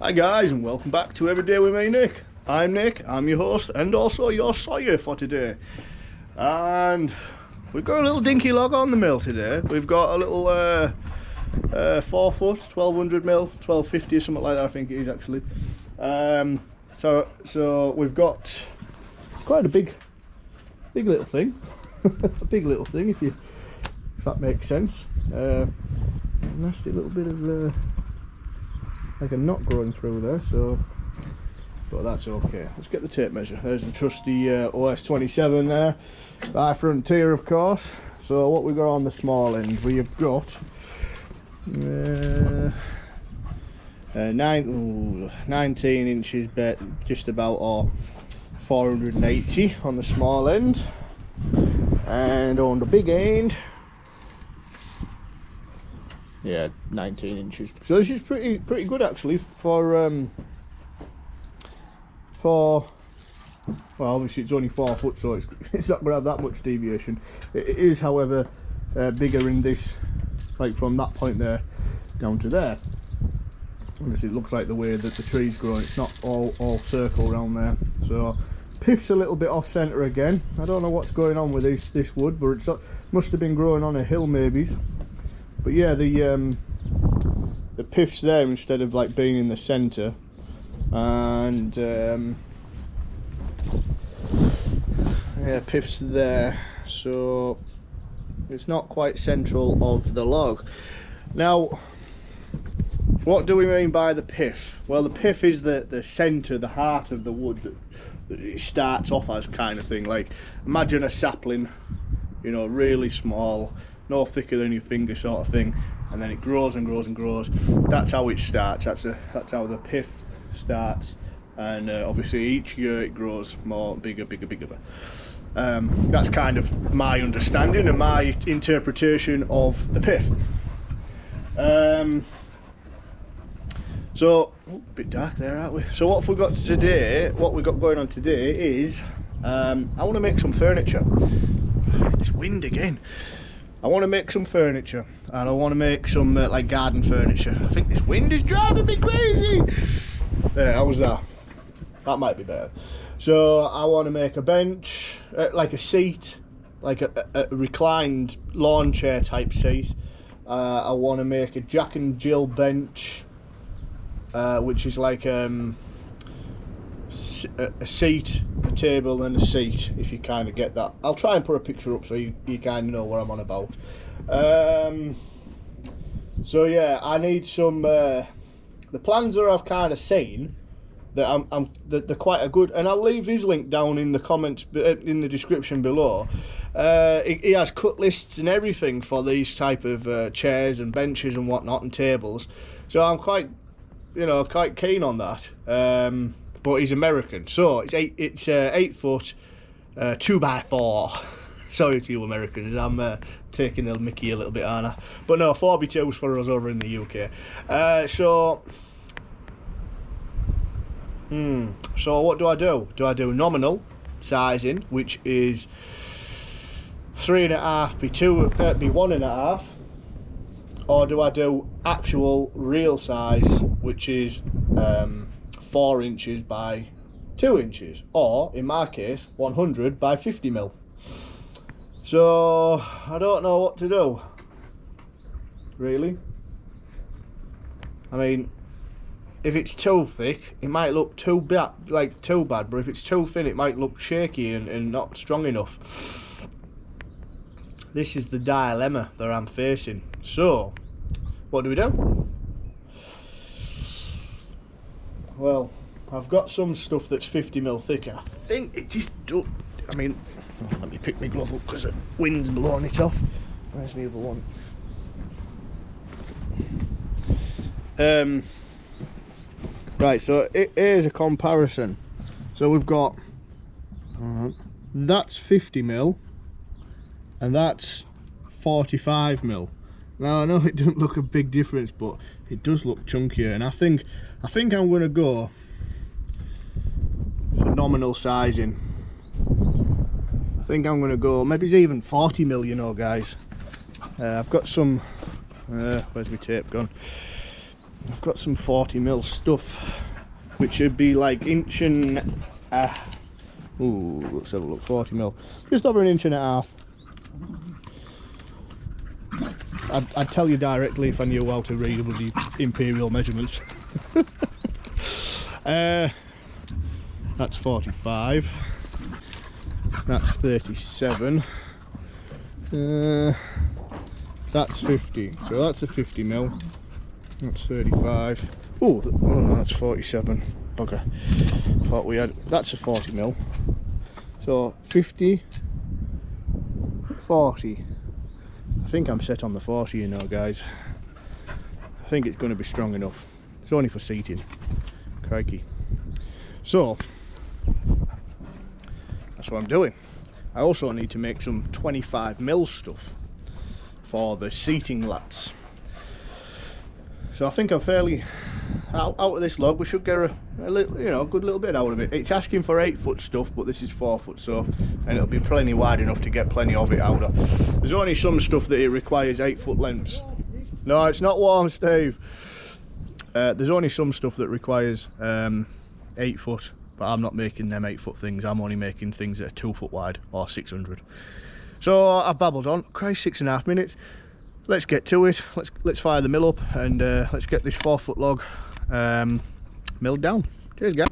Hi guys, and welcome back to Every Day with me, Nick. I'm Nick, I'm your host and also your sawyer for today. And we've got a little dinky log on the mill today. We've got a little 4 foot, 1200 mil, 1250 or something like that I think it is actually. So we've got quite a big little thing. A big little thing if that makes sense. Nasty little bit of like a knot growing through there, so but that's okay. Let's get the tape measure. There's the trusty OS27 there by Frontier, of course. So what we've got on the small end, we have got 19 inches bet, just about, or 480 on the small end, and on the big end, yeah, 19 inches. So this is pretty good actually for well, obviously it's only 4 foot, so it's not going to have that much deviation. It is, however, bigger in this, like from that point there down to there. Obviously it looks like the way that the tree's growing, it's not all circle around there. So piff's a little bit off centre again. I don't know what's going on with this wood, but it must have been growing on a hill maybe. But yeah, the piff's there instead of like being in the centre, and yeah, piff's there, so it's not quite central of the log. Now, what do we mean by the piff? Well, the piff is the centre, the heart of the wood that it starts off as, kind of thing. Like, imagine a sapling, you know, really small, no thicker than your finger sort of thing, and then it grows and grows and grows. That's how it starts. That's how the piff starts, and obviously each year it grows more, bigger. That's kind of my understanding and my interpretation of the piff. So a bit dark there, aren't we? So what we've got today, what we've got going on today is I want to make some furniture. This wind again. I want to make some furniture, and I want to make some like garden furniture. I think this wind is driving me crazy. There, how was that? That might be better. So I want to make a bench, like a seat, like a reclined lawn chair type seat. I want to make a Jack and Jill bench, which is like a seat, a table and a seat, if you kind of get that. I'll try and put a picture up so you kind of know what I'm on about. So yeah, I need some the plans that I've kind of seen, that they're quite a good, and I'll leave his link down in the comments, in the description below. He has cut lists and everything for these type of chairs and benches and whatnot and tables, so I'm quite keen on that. But he's American, so it's 8 foot 2x4. Sorry to you Americans, I'm taking the mickey a little bit, aren't I? But no, 4x2s for us over in the UK. So what do I do? Do I do nominal sizing, which is 3.5 be 1.5, or do I do actual real size, which is 4 inches by 2 inches, or in my case 100 by 50 mil. So I don't know what to do, really. I mean, if it's too thick it might look too bad, but if it's too thin it might look shaky and not strong enough. This is the dilemma that I'm facing. So what do we do? Well, I've got some stuff that's 50 mil thick, and I think it just do. I mean, let me pick my glove up because the wind's blowing it off. Where's my other one? Right, so here's a comparison. So we've got that's 50 mil, and that's 45 mil. Now I know it doesn't look a big difference, but it does look chunkier, and I think I'm going to go for nominal sizing. I think I'm going to go, maybe it's even 40 mil, you know, guys. I've got some, where's my tape gone? I've got some 40mm stuff, which should be like inch and ooh, let's have a look. 40mm, just over an inch and a half. I'd tell you directly if I knew how to read the imperial measurements. That's 45. That's 37. That's 50. So that's a 50mm. That's 35. Oh, that's 47. Bugger. Thought we had. That's a 40mm. So 50, 40. I think I'm set on the 40, you know, guys. I think it's going to be strong enough. It's only for seating. Crikey. So that's what I'm doing. I also need to make some 25mm stuff for the seating lats. So I think I'm fairly out of this log. We should get a little, you know, good little bit out of it. It's asking for 8-foot stuff, but this is 4-foot, so, and it'll be plenty wide enough to get plenty of it out of. There's only some stuff that it requires 8-foot lengths. No, it's not warm, Steve. There's only some stuff that requires 8-foot, but I'm not making them 8-foot things. I'm only making things that are 2-foot wide or 600. So I've babbled on. Christ, 6.5 minutes. Let's get to it. Let's fire the mill up and let's get this 4-foot log milled down. Cheers, guys.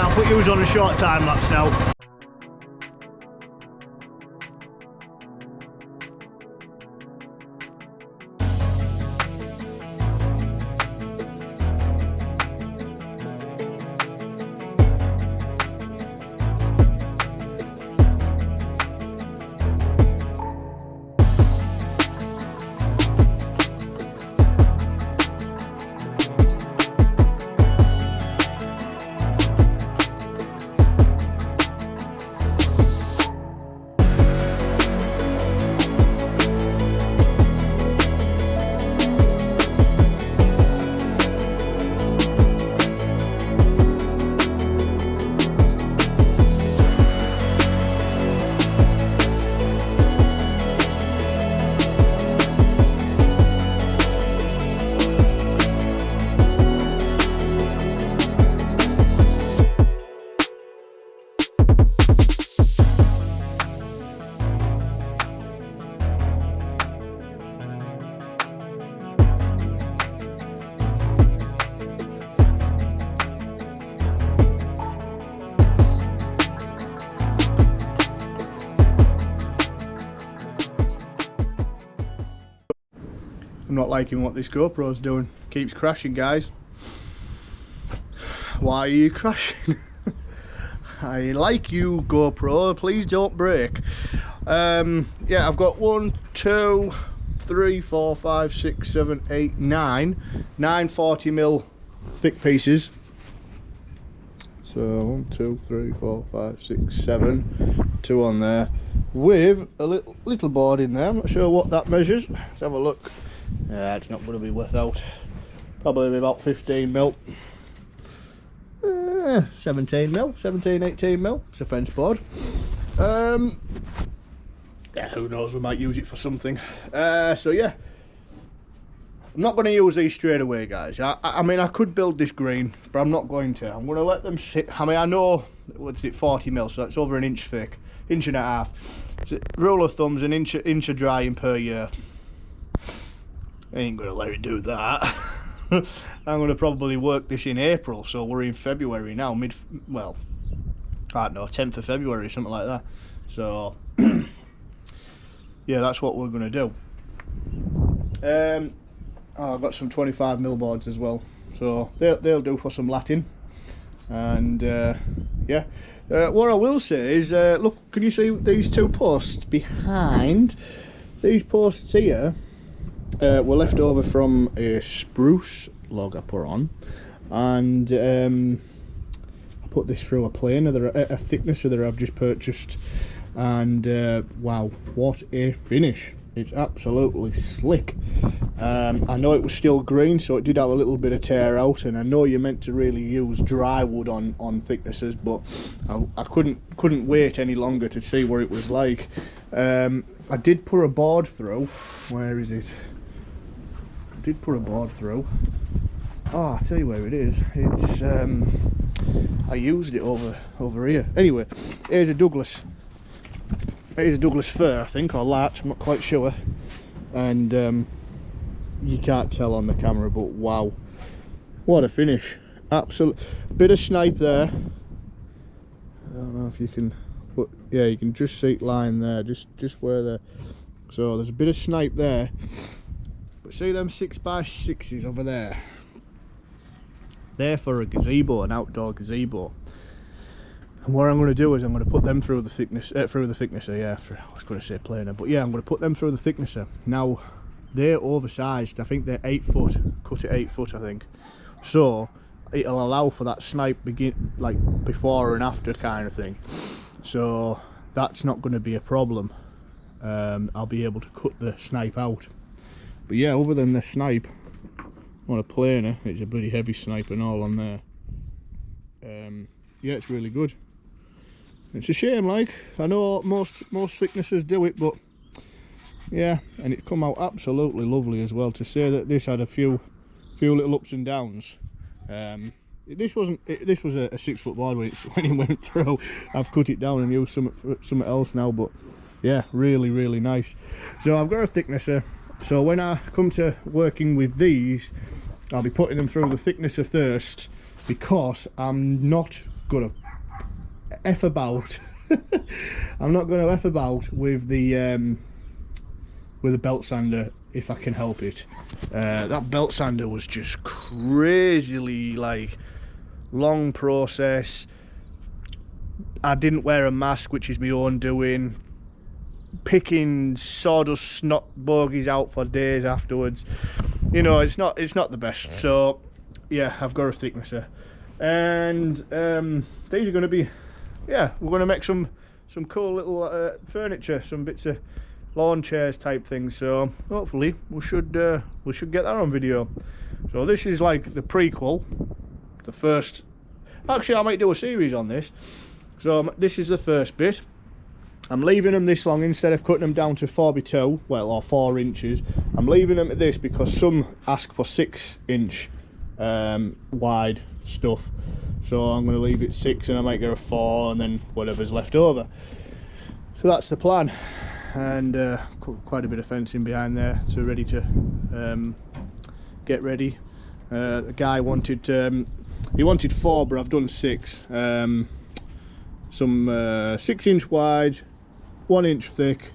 I'll put yours on a short time lapse now. I'm not liking what this GoPro's doing. Keeps crashing, guys. Why are you crashing? I like you, GoPro. Please don't break. Yeah, I've got 1, 2, 3, 4, 5, 6, 7, 8, 9 40mm thick pieces. So 1, 2, 3, 4, 5, 6, 7, 2 on there, with a little board in there. I'm not sure what that measures. Let's have a look. It's not going to be without. Probably about 15mm. 17mm, 17, 18mm. It's a fence board. Yeah, who knows, we might use it for something. So yeah, I'm not going to use these straight away, guys. I mean, I could build this green, but I'm not going to. I'm going to let them sit. I mean, I know, what's it, 40mm, so it's over an inch thick, inch and a half. So, rule of thumb's an inch of drying per year. I ain't going to let it do that. I'm going to probably work this in April, so we're in February now, well, I don't know, 10th of February, something like that. So, yeah, that's what we're going to do. I've got some 25mm boards as well, so they'll do for some Latin. And yeah, what I will say is, look, can you see these two posts behind? These posts here were left over from a spruce log I put on, and I put this through a planer, a thicknesser that I've just purchased, and wow, what a finish. It's absolutely slick. I know it was still green, so it did have a little bit of tear out, and I know you're meant to really use dry wood on thicknessers, but I couldn't wait any longer to see what it was like. I did put a board through. Where is it? I did put a board through. Oh, I'll tell you where it is. It's I used it over here. Anyway, here's a Douglas. Here's a Douglas fir, I think, or larch, I'm not quite sure. And you can't tell on the camera, but wow, what a finish. Absolute bit of snipe there. I don't know if you can put, yeah, you can just see it lying there, just where the, so there's a bit of snipe there. But see them 6x6s over there? They're for a gazebo, an outdoor gazebo. And what I'm going to do is I'm going to put them through the thicknesser, yeah, I was going to say planer, but yeah, I'm going to put them through the thicknesser. Now, they're oversized. I think they're 8 foot, cut at 8 foot, I think. So it'll allow for that snipe like before and after kind of thing. So that's not going to be a problem. I'll be able to cut the snipe out. But yeah, other than the snipe on a planer, it's a pretty heavy snipe and all on there. Yeah, it's really good. It's a shame, like, I know most thicknesses do it, but yeah, and it come out absolutely lovely as well. To say that this had a few little ups and downs. This was a 6 foot board when it went through. I've cut it down and used something else now, but yeah, really nice. So I've got a thicknesser, so when I come to working with these, I'll be putting them through the thicknesser first, because I'm not gonna F about. I'm not gonna F about with the belt sander if I can help it. That belt sander was just crazily like long process. I didn't wear a mask, which is my own doing. Picking sawdust snot bogies out for days afterwards. You know, it's not the best. So yeah, I've got a thicknesser, and these are going to be, yeah, we're going to make some cool little furniture, some bits of lawn chairs type things. So hopefully we should get that on video. So this is like the prequel, the first. Actually, I might do a series on this. So this is the first bit. I'm leaving them this long instead of cutting them down to 4x2, well, or 4 inches. I'm leaving them at this because some ask for 6-inch wide stuff. So I'm going to leave it 6 and I might get a 4 and then whatever's left over. So that's the plan. And quite a bit of fencing behind there, so ready to get ready. The guy wanted, he wanted 4, but I've done 6. Some 6-inch wide, 1 inch thick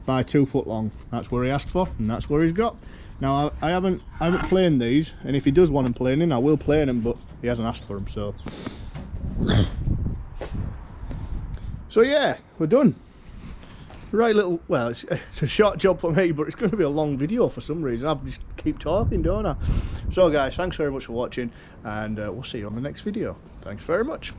by 2 foot long. That's what he asked for, and that's what he's got. Now I haven't planed these, and if he does want them planing, I will plane them, but he hasn't asked for them. So yeah, we're done. Right, little, well, it's a short job for me, but it's going to be a long video for some reason. I just keep talking, don't I? So guys, thanks very much for watching, and we'll see you on the next video. Thanks very much.